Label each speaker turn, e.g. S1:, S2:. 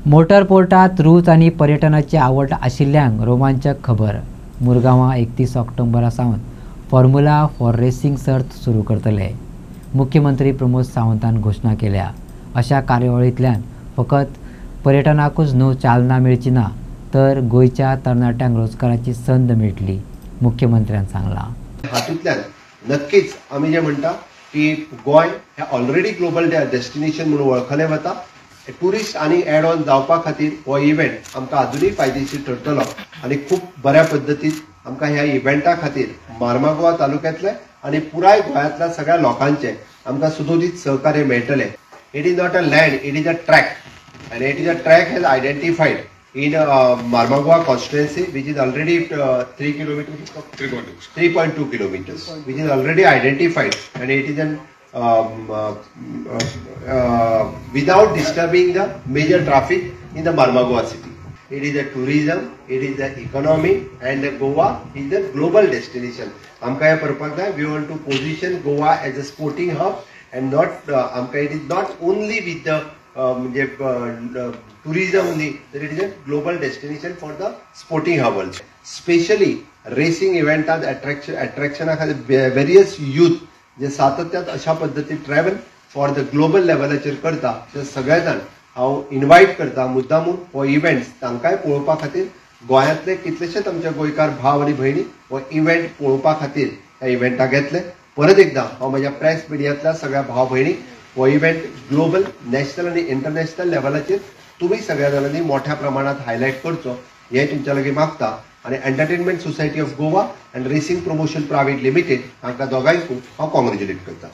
S1: Motor पोर्टात रूच आणि पर्यटनाची आवड आशिल्ल्यांक रोमांचक खबर. मुरगांवां 31 ऑक्टोबरासावन फॉर्म्युला फॉर रेसिंग सर्त सुरू करतले. मुख्यमंत्री प्रमोद सावंतान घोषणा केल्या. अशा कार्यावळींतल्यान फकत पर्यटनाकूच न्हू चालना मेळची ना, तर गोंयच्या तरणाट्यांक रोजगाराची संद मेळटली, मुख्यमंत्र्यान सांगलां.
S2: हातूंतल्यान नक्कीच आमी जे म्हणटा की गोंय हे ऑलरेडी ग्लोबल डेस्टिनेशन म्हणून वळखले वता. टुरिस्ट आणि एड ऑन जावपा खातीर हो इव्हेंट आमकां अजूनय फायदेशीर ठरतलो आणि खूप बऱ्या पद्दतीन आमकां ह्या इव्हेंटा खातीर मार्मागोवा तालुक्यांतले आणि पुराय गोंयांतल्या सगळ्या लोकांचे आमकां सुदोदीत सहकार्य मेळटले. It is not a land, it is a track, and it is a track has identified in Marmagua constituency, which is already 3 kilometers, 3.2 kilometers, which is already identified, and it is an without disturbing the major traffic in the Marmagua city. It is a tourism, it is the economy, and Goa is the global destination. Amka ya purpose we want to position Goa as a sporting hub, and not Amka it is not only with the tourism only, that it is a global destination for the sporting hub also. Especially racing event attraction various youth जे सातत्यात अशा पद्धतीन travel for the global लेवलाचेर करता, ते सगळे जाण हांव invite करता मुद्दामून हो इव्हेंट्स तांकांय पळोवपा खातीर. गोंयांतले कितलेशेच आमचे गोंयकार भाव आनी भयणी हो इव्हेंट पळोवपा खातीर ह्या इव्हेंटाक येतले. परत एकदा हांव म्हज्या प्रेस मिडियांतल्या सगळ्या भाव भयणी हो इव्हेंट ग्लोबल, नॅशनल आणि इंटरनॅशनल लेवलाचेर तुम्ही सगळ्या जाणांनी मोठ्या प्रमाणात हायलाईट करचो हे तुमच्या लागीं मागता. आणि entertainment society of Goa and racing promotion private limited हांकां दोगांयकूय हांव कॉंग्रॅच्युलेट करता.